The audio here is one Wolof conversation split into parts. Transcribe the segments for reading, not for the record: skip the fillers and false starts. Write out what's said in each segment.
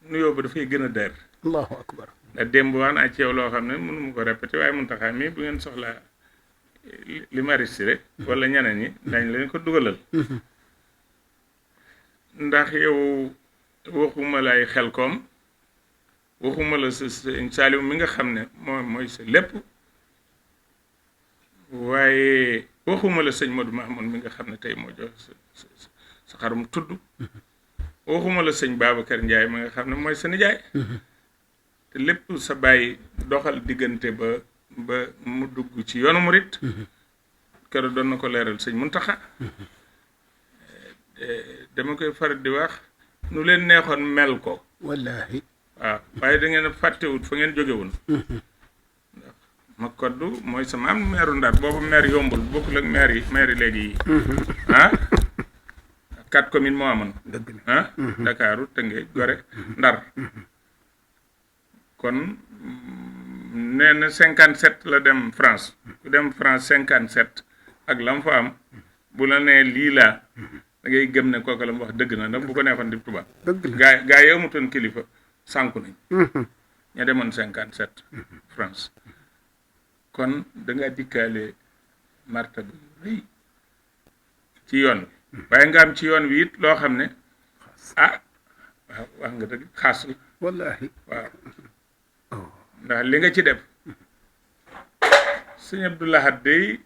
nuyoo ba dafay gën a der. allahu akbar. ndax démb wax naa ci yow loo xam ne mënu ma ko répété waaye Mountakha mi bu ngeen soxlaa li ma rissi rek wala ñeneen ñi dañ leen ko dugalal. ndax yow waxuma lay xel koom waxuma la sa Saliou mi nga xam ne mooy sa lépp waaye waxuma la sëñ Modou Mamoun mi nga xam ne tey moo jox sa xarum tudd waxuma la sëñ Babacar Ndiaye mi nga xam ne mooy sa nijaay te lépp sa bàyyi doxal diggante ba mu dugg ci yoonu murit keroog doon na ko leeral sëñ Mountakha dama koy faral di wax nu leen neexoon mel ko wallahi waaw waaye da ngeen a fàttewut fa ngeen jóge woon ndax ma koddu mooy sama am meeru Ndar boobu maire yombul bokkul ak maire yi léegi yi ah 4 communes moo amoon ah Dakaaru Tëngéej Gorée Ndar kon nee na 57 la dem France ku dem France 57 ak la mu fa am bu la nee lii laa da ngay gëm ne kooku la mu wax dëgg na ndax bu ko neexoon di tubaab gaa yi amutoon kilifa sànku nañ ña demoon 57 France kon da nga dikkaale martaba yu rëy ci yoon wi waaye nga am ci yoon wi it loo xam ne ah waaw wax nga dëgg xaas la wallahi waaw ndax li nga ci def sëñ Abdou Lahad day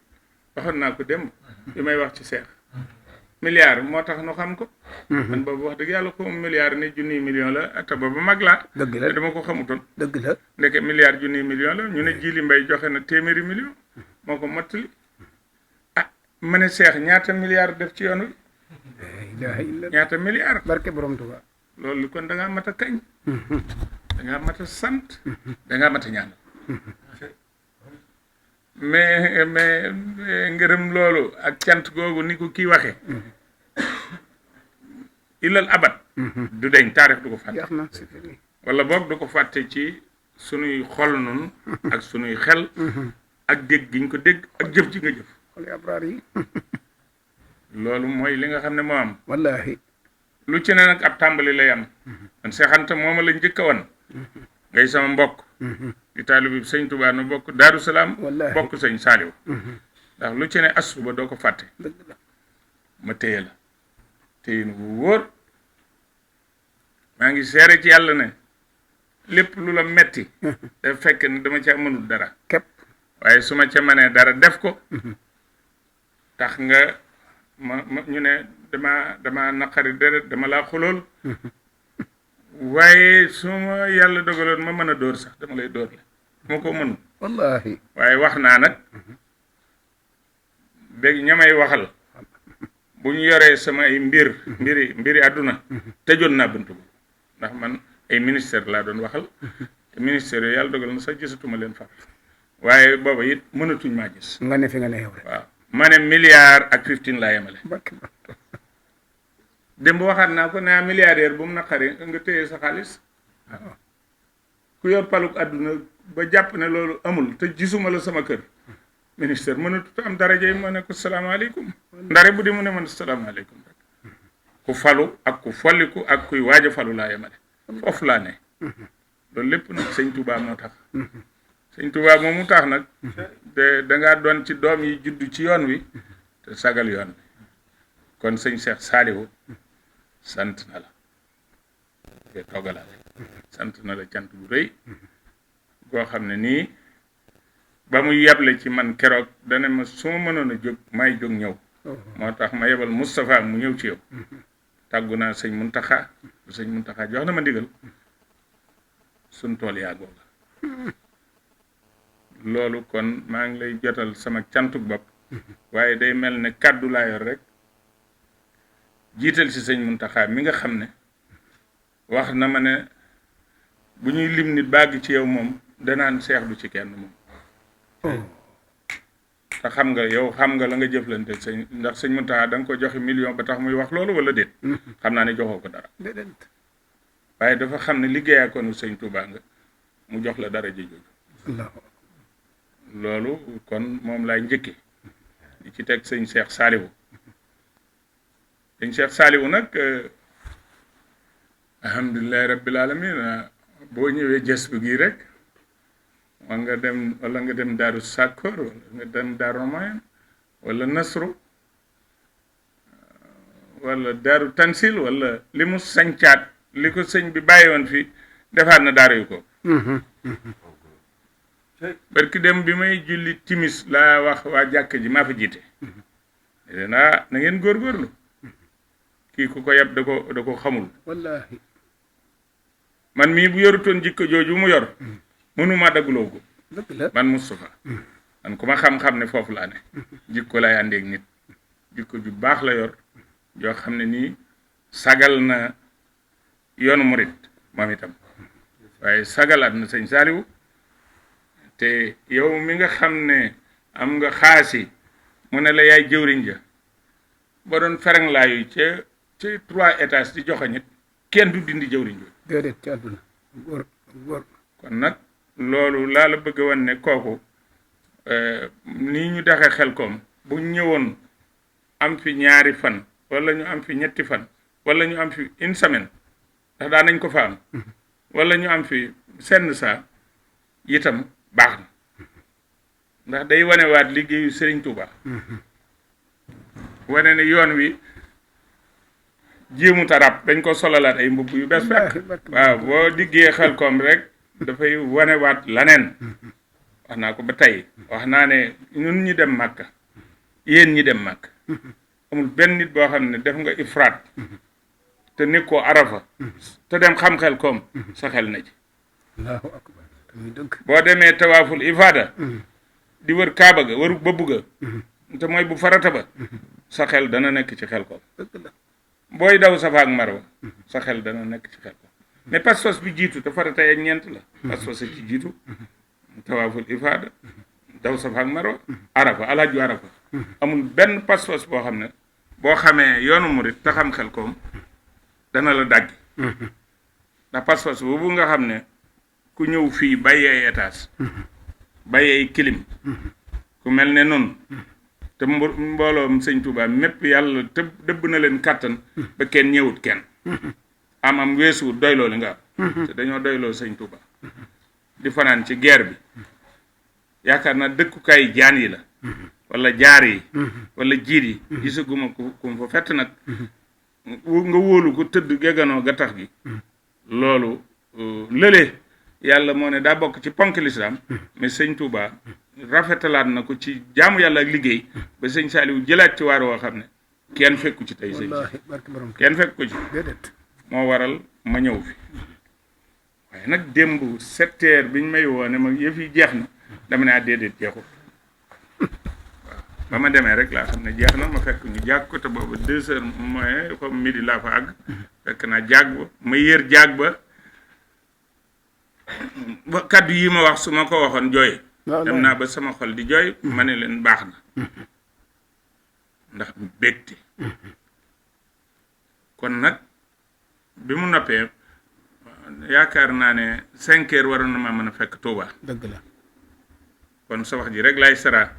waxoon naa ko démb li may wax ci seex milliard moo tax nu xam ko man boobu wax dëgg yàlla ko milliard ne junniy million la te boobu mag laa dëgg la dama ko xamutoon dëgg la ndeke milliard junniy million la ñu ne Jili Mbay joxe na téeméeri million moo ko mottali ah ma ne seex ñaata milliard def ci yoon wi ñaata milliard barke borom Tuubaa loolu kon da ngaa mat a kañ da ngaa mat a sant da ngaa mat a ñaanal mais ngërëm loolu ak cant googu ni ko kii waxee ilal abat du deñ taarix du ko fàtte wala boog du ko fàtte ci sunuy xol nun ak sunuy xel ak dégg giñ ko dégg ak jëf ji nga jëf xoli abraar yi loolu mooy li nga xam ne moo am wallahi lu ci ne nag ab tàmbali lay am man seexanta mooma la njëkk a wan ngay sama mbokk di taalibe bi sëñ Tuubaa nu bokk Daaru Salaam bokk sëñ Saaliw ndax lu ci ne asu ba doo ko fàtte ma téye la téye nu bu wóor maa ngi seere ci yàlla ne lépp lu la metti daf fekk ne dama ca mënul dara képp waaye su ma ca mënee dara def ko tax nga ma ñu ne dama naqari deret dama laa xulool waaye su ma yàlla dogaloon ma mën a dóor sax dama lay dóor la ma ko mënul wallahi waaye wax naa nag dégg ñamay waxal bu ñu yoree sama ay mbiri àdduna tëjoon naa bunt bu ndax man ay ministère laa doon waxal te ministère yooyu yàlla dogal na sax gisatuma leen far waaye booba it mënatuñ maa gis nga ne fi nga ne yow rek waaw ma ne milliard ak 15 laa yemale démb waxaat naa ko naa milliardaire bu mu naqari nga téye sa xaalis waaw ku yor paluk àdduna ba jàpp ne loolu amul te gisuma la sama kër ministère mënatut am daraja yi ma ne ko salaamaaleykum ndare bu di mu ne man salaamaaleykum rek ku falu ak ku folliku ak kuy waaj a falu laa yemale foofu laa ne loolu lépp nag sëñ Touba moo tax sëñ Touba moom mu tax nag de dangaa doon ci doom yi juddu ci yoon wi te sagal yoon wi kon sëñ Cheikh Saliou sant na la te toggalaale sant na la cant bu rëy goo xam ne nii ba mu yeble ci man keroog dana ma su ma mënoon a jóg may jóg ñëw moo tax ma yebal Moustapha mu ñëw ci yow tàggu naa sëñ Mountakha sëñ Mountakha jox na ma ndigal suñ tool yaa googa loolu kon maa ngi lay jotal sama cantuk bopp waaye day mel ne kàddu laa yor rek jiital ci sëñ Mountakha mi nga xam ne wax na ma ne bu ñuy lim nit bàgg ci yow moom danaan seex du ci kenn moom te xam nga yow xam nga la nga jëflante sëñ ndax sëñ Mountakha da nga ko joxe million ba tax muy wax loolu wala déet xam naa ne joxoo ko dara waaye dafa xam ne liggéeyaa ko nu sëñ Touba nga mu jox la dara ji jooju loolu kon moom laay njëkke di ci teg sëñ Cheikh Saliou sëñ Cheikh Saliou nag alhamdulilahi rabbil alamin boo ñëwee jës bu gii rek wala nga dem daaru Sakkoor wala nga dem daaru Romayen wala Nasru wala daaru Tansil wala li mu sañcaat li ko sëñ bi bàyyi woon fii defaat na daaru yu ko barki dem bi may julli timis laa wax waa jàkk ji maa fa jiite na ngeen góorgóorlu kii ku ko yeb da ko xamul wallahi man mii bu yorutoon jikko jooju mu yor mënuma dagguloo ko dëgg la man Moustapha man ku ma xam-xam ne foofu laa ne jikko lay àndeeg nit jikko ju baax la yor joo xam ne nii sagal na yoonu murit moom itam waaye sagalaat na sëñ Saaliwu te yow mi nga xam ne am nga xaasi mu ne la yaay jëwriñ ja ba doon fereng laayu ca 3 étages di joxe nit kenn du dindi jëwriñ jooju déedéet ci àdduna góor kon nag loolu laa la bëgg wan ne kooku nii ñu daxee Xelkom bu ñëwoon am fi 2 fan wala ñu am fi 3 fan wala ñu am fi 1 semaine ndax daan nañ ko fa am wala ñu am fi senn saa itam baax na ndax day wanewaat liggéeyu Serigne Touba wane ne yoon wi jéemu tarab dañ ko solalaat ay mbubb yu bees fekk waaw boo diggee Xelkom rek dafay wanewaat laneen wax naa ko ba tey wax naa ne ñun ñi dem Màkka yéen ñi dem Màkka amul benn nit boo xam ne def nga ifraat te nekkoo Arafa te dem xam Xelkom sa xel na ci allahu akbar dëgg boo demee tawaaful ifaada di wër Kaaba ga wëru bëbbu ga te mooy bu farata ba sa xel dana nekk ci Xelkom dëgg la booy daw Safa ak Marwa sa xel dana nekk ci Xelkom mais pas-pas bi jiitu te farata ak ñeent la pas-pas ci jiitu tawaaful ifaada daw Safa ak Marwa Arafa alhaju Arafa amul benn pas-pas boo xam ne boo xamee yoonu murit te xam Xelkom dana la dàggi ndax pas-pas boobu nga xam ne ku ñëw fii bàyyi ay étage bàyyi ay kilim ku mel ne noonu te mbooloom sëñ Touba mépp yàlla dëbb na leen kàttan ba kenn ñëwut kenn am weesuwut doyloo li nga am te dañoo doyloo sëñ Touba di fanaan ci guerre bi yaakaar naa dëkkukaay jaan yi la wala jaar yi wala jiit yi gisaguma ku fa fett nag nga wóolu ko tëdd gegganoo ga tax gi loolu lële yàlla moo ne daa bokk ci ponk lislaam mais sëñ Touba rafetalaat na ko ci jaamu yàlla ak liggéey ba sëñ Saaliwu jëlaat ci waar woo xam ne kenn fekku ci tey sëñ kenn fekk ko ci moo waral ma ñëw fi waaye nag démb 7 heures biñ may woo ne ma yëf yi jeex na dama ne déedéet jeexul waaw ba ma demee rek laa xam ne jeex na ma fekk ñu jàag ko te boobu 2 heures mooy comme midi laa fa àgg fekk naa jaag ba ma yër jaag ba kaddu yi ma wax su ma ko waxoon jooy dem naa ba sama xol di jooy ma ne leen baax na ndax bégte kon nag bi mu noppee yaakaar naa ne 5 heures waroon na ma mën a fekk Touba dëgg la kon sa wax ji rek laay sara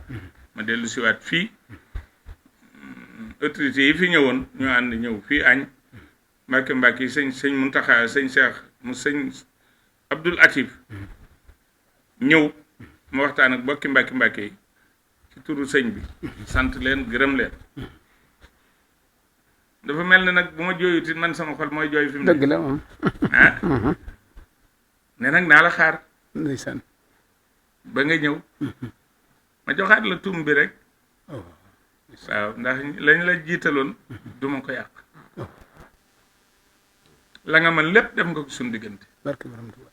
ma dellu siwaat fii autorité yi fi ñëwoon ñu ànd ñëw fii añ mbàkki yi sëñ Muntaxa sëñ Cheikh mu sëñ Abdul Atif ñëw ma waxtaan ak bokki mbàkki yi ci turu sëñ bi sant leen gërëm leen dafa mel ne nag bu ma jooyuti man sama xol mooy jooy fi mu dëgg la moom ne nag naa la xaar ndeysaan ba nga ñëw ma joxaat la tum bi rek waaw ndax lañ la jiitaloon duma ko yàq la nga mën lépp def nga ko suñu diggante barke borom Tuuba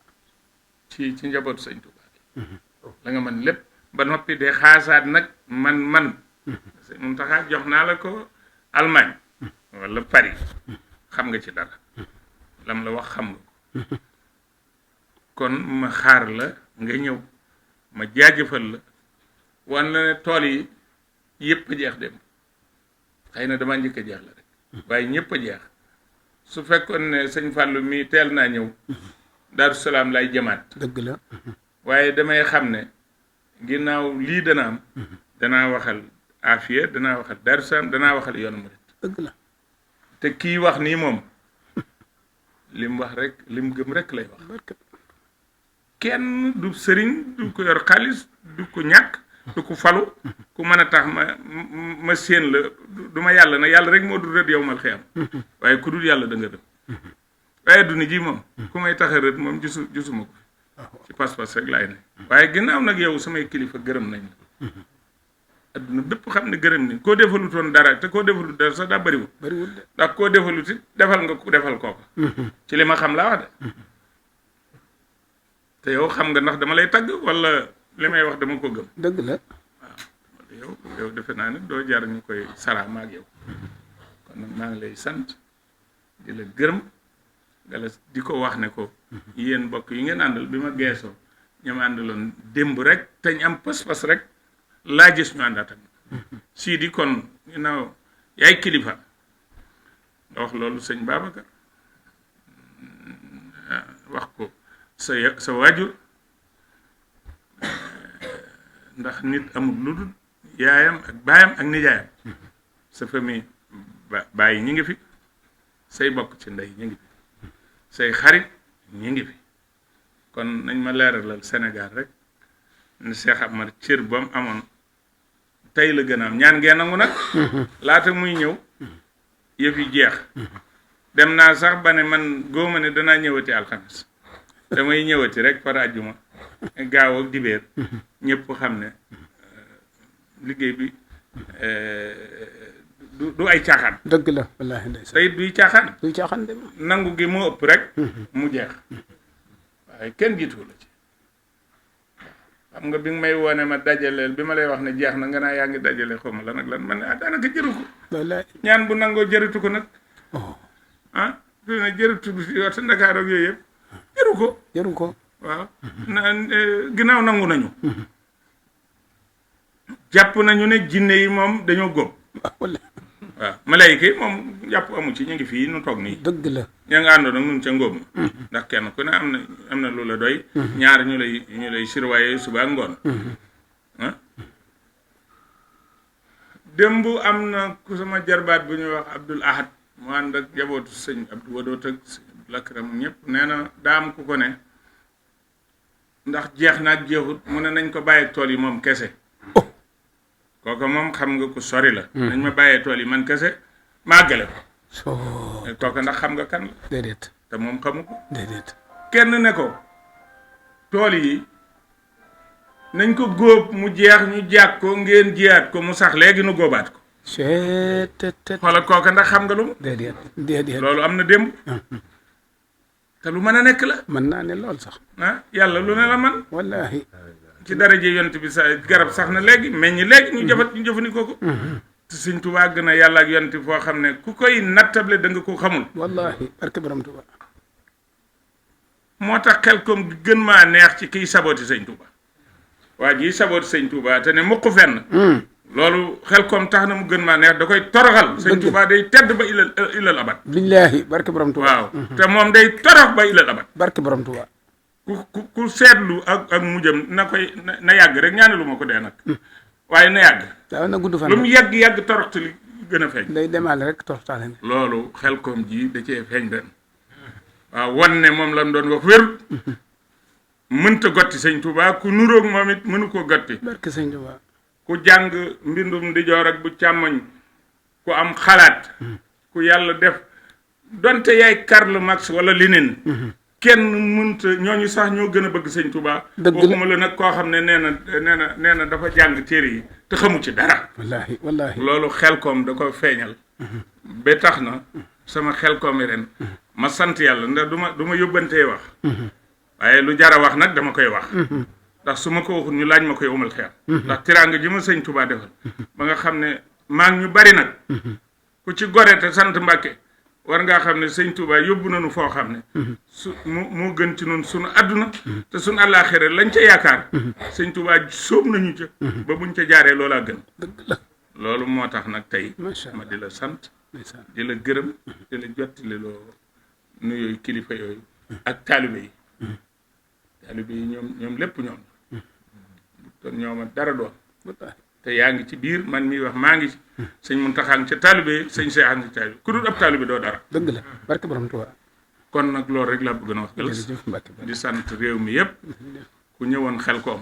ci njabootu sëñ Tuuba la nga mën lépp ba noppi de xaasaat nag man sëñ Muntaxa jox naa la ko Allemagne wala Paris xam nga ci dara lam la wax xam nga ko kon ma xaar la nga ñëw ma jaajëfal la wan la ne tool yi yëpp a jeex dem xëy na dama njëkk a jeex la rek waaye ñëpp a jeex su fekkoon ne sëñ Fallou mii teel naa ñëw Daaru Salaam lay jëmaat dëgg la waaye damay xam ne ginnaaw lii dana am danaa waxal Afia danaa waxal Daaru Salaam danaa waxal yoonu murit dëgg la te kii wax nii moom lim wax rek lim gëm rek lay wax barke kenn du sëriñ du ko yor xaalis du ko ñàkk du ko falu ku mën a tax ma séen la du ma yàlla na yàlla rek moo dul rët yow mal xiyam waaye ku dul yàlla da nga dem waaye duni ji moom ku may tax a rët moom gisuma ko ci pas-pas rek laay ne waaye ginnaaw nag yow samay kilifa gërëm nañ la adduna bépp xam ne gërëm nañ koo defalutoon dara te koo defalut dara sax daa bëriwul de ndax koo defalut it defal nga ku defal kooka ci li ma xam laa wax de te yow xam nga ndax dama lay tagg wala li may wax dama ko gëm dëgg la waaw yow defe naa ne doo jar ñu koy sara maag yow kon nag maa ngi lay sant di la gërëm gala di ko wax ne ko yéen mbokk yi ngeen àndal bi ma geesoo ñoom àndaloon démb rek te ñu am pas-pas rek laa gis ñu àndaat ak sii di kon ginnaaw yaay kilifa nga wax loolu sëñ Babacar wax ko sa waajur ndax nit amul lu dul yaayam ak baayam ak nijaayam sa famille baay ñi ngi fi say bokk ci ndey ñi ngi fi say xarit ñi ngi fi kon nañ ma leeralal Sénégal rek ne Cheikh Amar cër ba mu amoon tey la gën a am ñaan ngeen nangu nag laata muy ñëw yëf yi jeex dem naa sax ba ne man góoma ne danaa ñëwati alxames damay ñëwati rek par àjjuma gaaw ak dibéer ñëpp xam ne liggéey bi du ay caaxaan dëgg la wallaahi ndeysaan tey duy caaxaan duy caaxaan de nangu gi moo ëpp rek mu jeex waaye kenn jiitu la ci xam nga bi nga may woone ma dajaleel bi ma lay wax ne jeex na nga naa yaa ngi dajale xaw ma lan ak lan man ne daanaka jëru ko wallaahi ñaan bu nangoo jëritu ko nag fi ne jëritu bi yow sa Ndakaar ak yooyu yëpp jëru ko waaw ginnaaw nangu nañu jàpp nañu ne jinne yi moom dañoo góob waaw malayka yi moom jàpp amu ci ñu ngi fii nu toog nii dëgg la ña nga àndoon ak nun ca ngóob ma ndax kenn ku ne am na lu la doy ñaar ñu lay surveiller suba ak ngoon démb am na ku sama jarbaat bu ñuy wax Abdul Ahad mu ànd ak jabootu sëñ Abdou Wadoot ak sëñ Lakram ñëpp nee na daa am ku ko ne ndax jeex na ak jeexut mu ne nañ ko bàyyi tool yi moom kese kooka moom xam nga ko sori la nañ ma bàyyee tool yi man kese màggale ko kooka ndax xam nga kan la déedéet te moom xamu ko déedéet kenn ne ko tool yi nañ ko góob mu jeex ñu jàkk ko ngeen jiyaat ko mu sax léegi nu góobaat ko xoolal kooka ndax xam nga lu mu déedéet loolu am na démb te lu mën a nekk la mën naa ne lool sax yàlla lu ne la man wallaahi ci daraje yont bi sa garab sax na léegi meññ léegi ñu jëfandikoo ko te Sëñ Tuubaa gën a yàlla ak yont foo xam ne ku koy nattable da nga ko xamul wallaahi barke borom Tuubaa moo tax xel kom gën maa neex ci kiy sabooti Sëñ Tuubaa waa jii sabooti Sëñ Tuubaa te ne mukk fenn loolu xel kom tax na mu gën maa neex da koy toroxal Sëñ Tuubaa day tedd ba ilal abat billaahi barke borom Tuubaa waaw te moom day torox ba ilal abat barke borom Tuubaa ku seetlu ak mujjam na yàgg rek ñaanalu ma ko dee nag waaye na yàgg waaw na gudd fan lu mu yàgg toroxte li gën a feeñ day demaale rek toroxtaale ne loolu xel kom ji da cee feeñ ren waaw wan ne moom la mu doon wax wérut mënta gotti Sëñ Tuubaa ku nuróog moom it mënu koo gotti barke Sëñ Tuubaa ku jàng mbindum ndijoor ak bu càmmoñ ku am xalaat ku yàlla def donte yaay Karl Marx wala Lénine kenn mënta ñooñu sax ñoo gën a bëgg Sëñ Tuubaa waxuma la nag koo xam ne nee na dafa jàng téere yi te xamu ci dara wallaahi loolu xel koom da ko feeñal ba tax na sama xel koom yi ren ma sant yàlla ndax du ma yóbbantee wax waaye lu jara wax nag dama koy wax ndax su ma ko waxul ñu laaj ma koy umal xeer ndax tiraanga ji ma Sëñ Tuubaa defal ba nga xam ne maa ngi ñu bari nag ku ci gore te sant Mbàkke war ngaa xam ne Sëñ Tuubaa yóbbu nañu foo xam ne moo gën ci noonu sunu àdduna te sunu àllaaxira lañ ca yaakaar Sëñ Tuubaa sóob nañu ca ba buñ ca jaaree loolaa gën loolu moo tax nag tey ma di la sant di la gërëm di la jottali loo nuyooyu kilifa yooyu ak taalibe yi ñoom lépp ñoom doon ñooma dara doon te yaa ngi ci biir man miy wax maa ngi ci Sëñ Muntaxa ca taalibe Sëñ Seex a ngi ci taalibe ku dul ab taalibe doo dara dëgg la barke borom Tuubaa kon nag loolu rek laa bëgg na wax Galas jërëjëf Mbacke Balla. di sant réew mi yépp ku ñëwoon Xelkom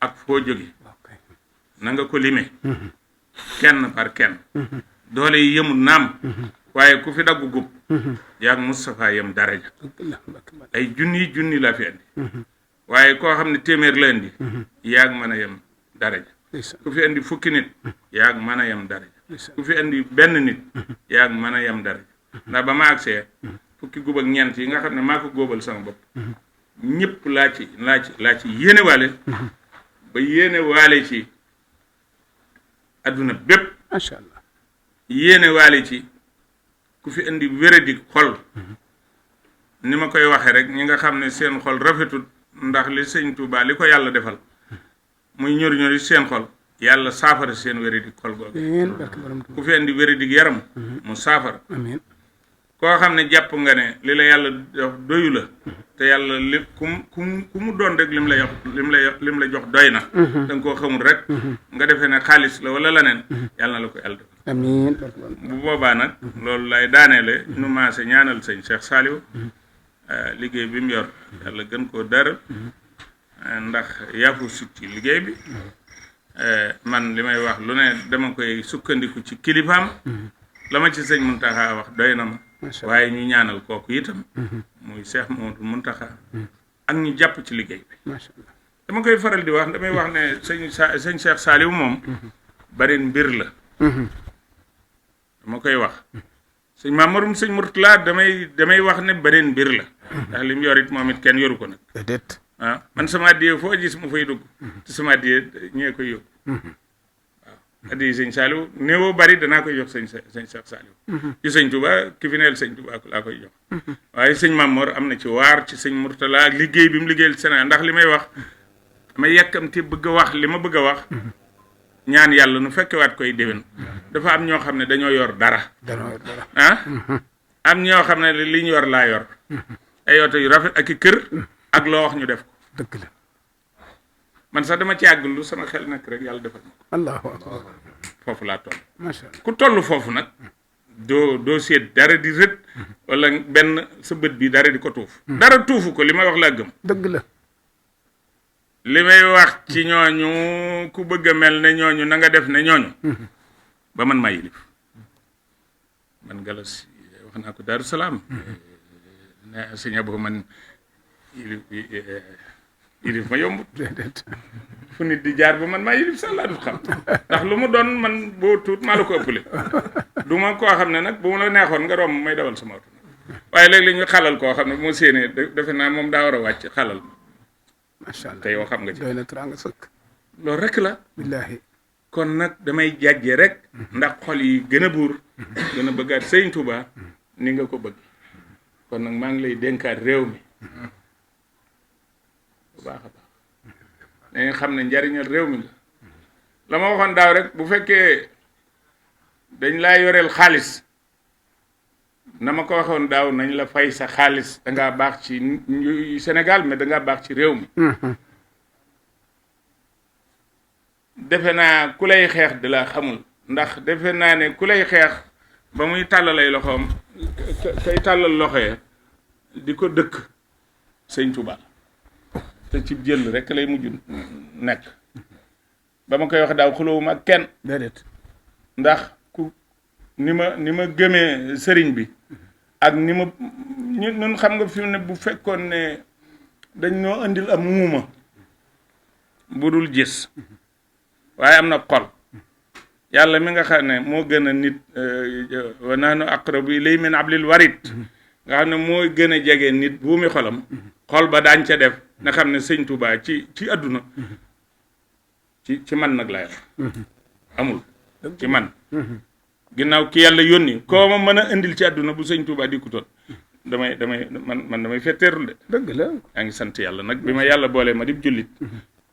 ak foo jóge ok na nga ko limee kenn par kenn doole yi yemul naam waaye ku fi daggu gub yaag Moustapha yem daraja dëgg la Mbacke Balla. ay junni la fi andi waaye koo xam ne téeméer la andi yaag mën a yem daraja ndeysaan ku fi andi fukki nit yaag mën a yem daraja ndeysaan ku fi andi benn nit yaag mën a yem daraja ndax ba ma agsee fukki gub ak ñeent yi nga xam ne maa ko góobal sama bopp ñëpp laa ci yéene waale ba yéene waale ci adduna bépp macha allah yéene waale ci ku fi indi wéradi xol ni ma koy waxee rek ñi nga xam ne seen xol rafetul ndax li sëñ Touba li ko yàlla defal muy ñori seen xol yàlla saafara seen wéradi xol googu amiin barke borom Tuuba. ku fi indi wéradi yaram mu saafara amiin koo xam ne jàpp nga ne li la yàlla jox doyu la te yàlla li ku mu doon rek lim la jox doy na da nga koo xamul rek nga defee ne xaalis la wala leneen yàlla na la ko yàlla defal amiin barke borom Tuuba. bu boobaa nag loolu lay daaneele nu maase ñaanal sëñ Cheikh Saliou liggéey bi mu yor yàlla gën koo dara ndax yaafu sut ci liggéey bi man li may wax lu ne dama koy sukkandiku ci kilifaam la ma ci sëñ Muntaxa wax doy na ma waaye ñu ñaanal kooku itam muy Cheikh Mamadou Muntaxa ak ñu jàpp ci liggéey bi macha allah dama koy faral di wax damay wax ne sëñ Cheikh Saliou moom bari mbir la dama koy wax sëñ Mamorum sëñ Murtala damay wax ne beneen mbir la ndax li mu yor it moom it kenn yoru ko nag déedéet ah man sama addiye foo gis mu fay dugg te sama addiye ñee koy yóbbu waaw addiye sëñ Saliou néewoo bari danaa koy jox sëñ Cheikh Saliou ci sëñ Touba ki fi neel sëñ Touba laa koy jox waaye sëñ Mamor am na ci waar ci sëñ Murtala ak liggéey bi mu liggéeyal Sénégal ndax li may wax dama yàkkamti bëgg a wax li ma bëgg a wax ñaan yàlla nu fekkewaat koy déwén dafa am ñoo xam ne dañoo yor dara ah am ñoo xam ne li ñu yor laa yor ay oto yu rafet ak i kër ak loo wax ñu def ko dëgg la man sax dama ci àgg lu sama xel nekk rek yàlla defal ma ko allahu akbar foofu laa toll macha allah ku toll foofu nag doo seet dara di rët wala benn sa bët bi dara di ko tuuf dara tuufu ko li may wax laa gëm dëgg la li may wax ci ñooñu ku bëgg a mel ne ñooñu na nga def ne ñooñu ba man maa yilif man Galas wax naa ko Daaru Salaam ne sëñ Abo man yilif ma yombut déedéet fu nit di jaar ba man maa yilif sax laa dut xam ndax lu mu doon man boo tuut maa la ko ëppale du ma koo xam ne nag bu mu la neexoon nga romb may dawal sama oto waaye léeg-léeg ñu xalal koo xam ne bu ma séenee defe naa moom daa war a wàcc xalal macha allah te yow xam nga ci doy na teraanga sëkk loolu rek la billaahi kon nag damay jàjje rek ndax xol yi gën a buur gën a bëggaat sëñ Touba ni nga ko bëgg kon nag maa ngi lay dénkaat réew mi bu baax a baax dañu xam ne njariñal réew mi la ma waxoon daaw rek bu fekkee dañ laa yoreel xaalis na ma ko waxoon daaw nañ la fay sa xaalis dangaa baax ci Sénégal mais dangaa baax ci réew mi defe naa ku lay xeex di la xamul ndax defe naa ne ku lay xeex ba muy tàllalay loxoom kay tàllal loxoye di ko dëkk sëñ Touba te ci jël rek lay mujj nekk ba ma koy wax daaw xulóowuma ak kenn déedéet ndax ku ni ma gëmee sëriñ bi ak ni ma ñun xam nga fi mu ne bu fekkoon ne dañ ñoo indil am muuma bu dul gis waaye am na xol yàlla mi nga xam ne moo gën a nit wa nahnu aqrabu ilayhi min hablil warid nga xam ne moo gën a jege nit buumi xolam xol ba daañ ca def nga xam ne sëñ Touba ci àdduna ci man nag lay wax amul ci man ginnaaw ki yàlla yónni koo ma mën a indil ci àdduna bu sëñ Touba di kutoon damay fetteerul de dëgg la yaa ngi sant yàlla nag bi ma yàlla boolee ma di jullit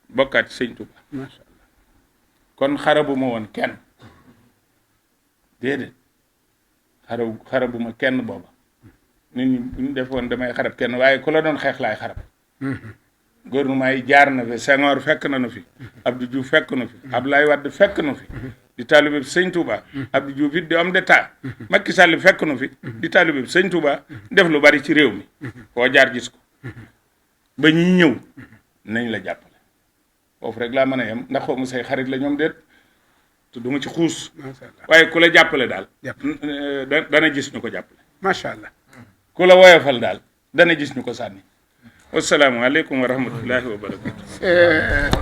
bokkaat ci sëñ Touba macha allah kon xarabu ma woon kenn déedéet xarabu ma kenn booba nit ñi bu ñu defoon damay xarab kenn waaye ku la doon xeex laay xarab gouvernement yi jaar na fi Senghor fekk na nu fi Abdou Diouf fekk na fi Abdoulaye Wade fekk na fi di taalibe bi sëñ Touba Abdou Diouf it di homme d'état Macky Sall fekk na fi di taalibe bi sëñ Touba def lu bari ci réew mi koo jaar gis ko ba ñuy ñëw nañ la jàppale foofu rek laa mën a yem ndax xaw ma say xarit la ñoom déet te du ma ci xuus waaye ku la jàppale daal dana gis ñu ko jàppale macha allah ku la woyofal daal dana gis ñu ko sànni wassalaamu aleykum wa rahmatullahi wa barakatu